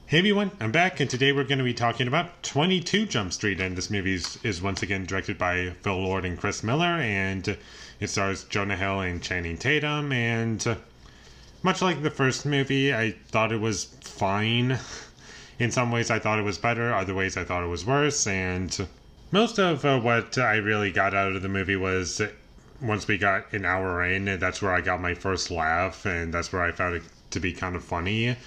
Hey everyone, I'm back, and today we're going to be talking about 22 Jump Street, and this movie is once again directed by Phil Lord and Chris Miller, and it stars Jonah Hill and Channing Tatum, and much like the first movie, I thought it was fine. In some ways I thought it was better, other ways I thought it was worse, and most of what I really got out of the movie was once we got an hour in, that's where I got my first laugh, and that's where I found it to be kind of funny,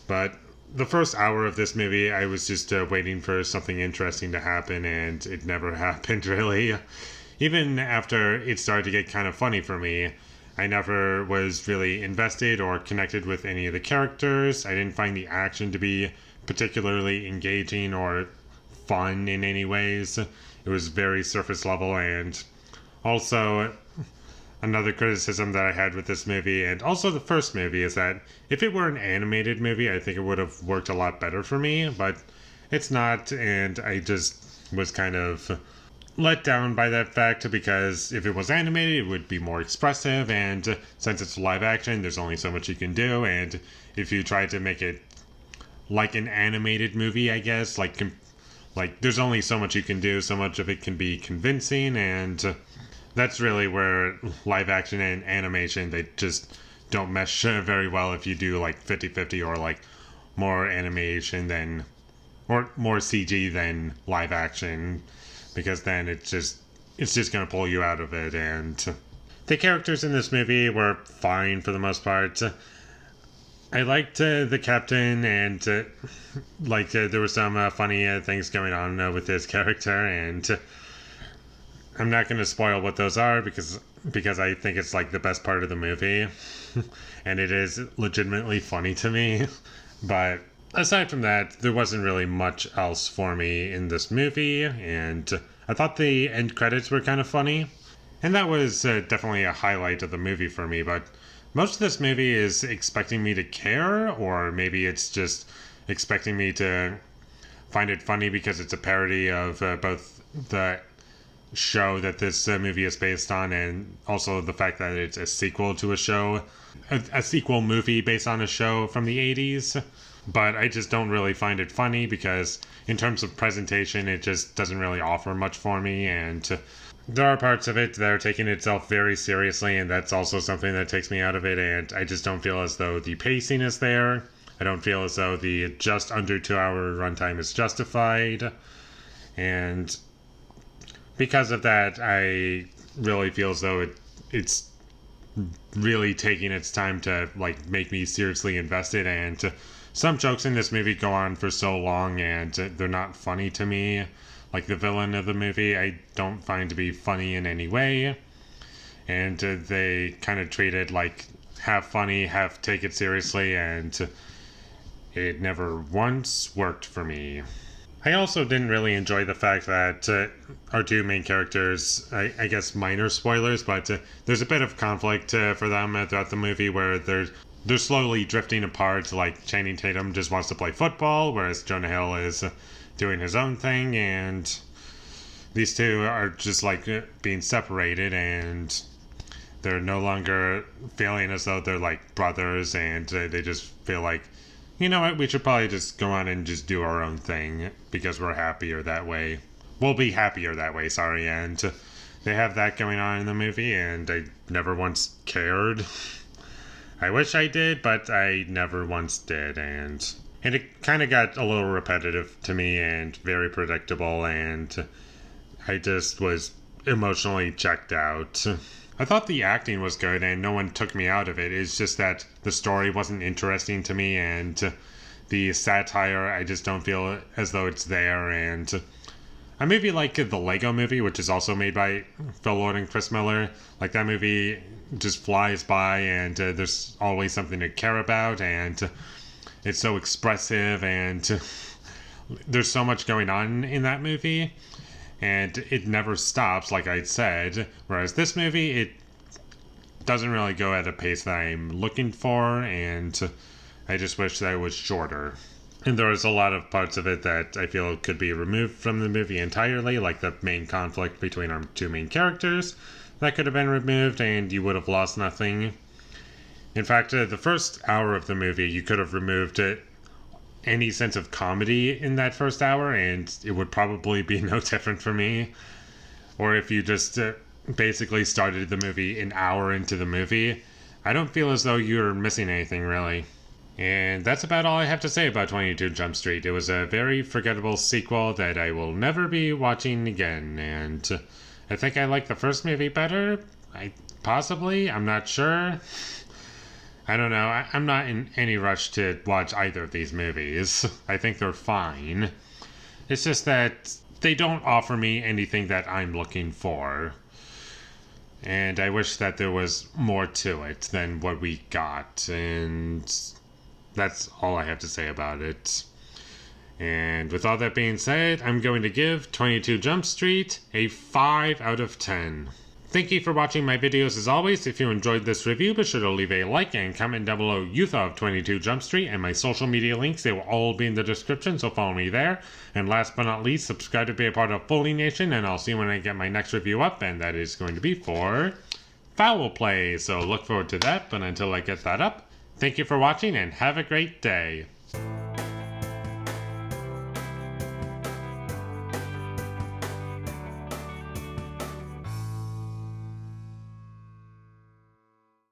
but the first hour of this movie, I was just waiting for something interesting to happen, and it never happened, really. Even after it started to get kind of funny for me, I never was really invested or connected with any of the characters. I didn't find the action to be particularly engaging or fun in any ways. It was very surface level, and also another criticism that I had with this movie, and also the first movie, is that if it were an animated movie, I think it would have worked a lot better for me, but it's not, and I just was kind of let down by that fact, because if it was animated, it would be more expressive, and since it's live action, there's only so much you can do, and if you try to make it like an animated movie, I guess, like there's only so much you can do, so much of it can be convincing, and that's really where live action and animation, they just don't mesh very well if you do like 50-50 or like more animation than, or more CG than live action, because then it's just going to pull you out of it. And the characters in this movie were fine for the most part. I liked the captain, and there were some funny things going on with his character, and I'm not going to spoil what those are because I think it's like the best part of the movie, and it is legitimately funny to me. But aside from that, there wasn't really much else for me in this movie, and I thought the end credits were kind of funny, and that was definitely a highlight of the movie for me. But most of this movie is expecting me to care, or maybe it's just expecting me to find it funny because it's a parody of both the show that this movie is based on, and also the fact that it's a sequel to a show, a sequel movie based on a show from the 80s. But I just don't really find it funny because in terms of presentation, it just doesn't really offer much for me, and there are parts of it that are taking itself very seriously, and that's also something that takes me out of it, and I just don't feel as though the pacing is there. I don't feel as though the just under 2-hour runtime is justified, and because of that, I really feel as though it's really taking its time to like make me seriously invested, and some jokes in this movie go on for so long and they're not funny to me. Like the villain of the movie, I don't find to be funny in any way, and they kind of treat it like half funny, half take it seriously, and it never once worked for me. I also didn't really enjoy the fact that our two main characters, I guess minor spoilers, but there's a bit of conflict for them throughout the movie where they're slowly drifting apart. Like Channing Tatum just wants to play football, whereas Jonah Hill is doing his own thing, and these two are just like being separated, and they're no longer feeling as though they're like brothers, and they just feel like, you know what, we should probably just go on and just do our own thing because we're happier that way. We'll be happier that way, sorry. And they have that going on in the movie, and I never once cared. I wish I did, but I never once did, and it kind of got a little repetitive to me and very predictable, and I just was emotionally checked out. I thought the acting was good and no one took me out of it. It's just that the story wasn't interesting to me, and the satire, I just don't feel as though it's there. And a movie like the Lego Movie, which is also made by Phil Lord and Chris Miller, like that movie just flies by, and there's always something to care about, and it's so expressive, and there's so much going on in that movie, and it never stops, like I said. Whereas this movie, it doesn't really go at a pace that I'm looking for, and I just wish that it was shorter. And there's a lot of parts of it that I feel could be removed from the movie entirely, like the main conflict between our two main characters. That could have been removed, and you would have lost nothing. In fact, the first hour of the movie, you could have removed it any sense of comedy in that first hour, and it would probably be no different for me. Or if you just basically started the movie an hour into the movie, I don't feel as though you're missing anything really. And that's about all I have to say about 22 Jump Street. It was a very forgettable sequel that I will never be watching again, and I think I like the first movie better. I'm not sure. I don't know. I'm not in any rush to watch either of these movies. I think they're fine. It's just that they don't offer me anything that I'm looking for. And I wish that there was more to it than what we got. And that's all I have to say about it. And with all that being said, I'm going to give 22 Jump Street a 5 out of 10. Thank you for watching my videos as always. If you enjoyed this review, be sure to leave a like and comment down below you thought of 22 Jump Street, and my social media links, they will all be in the description, so follow me there. And last but not least, subscribe to be a part of Foley Nation, and I'll see you when I get my next review up, and that is going to be for Foul Play. So look forward to that, but until I get that up, thank you for watching and have a great day.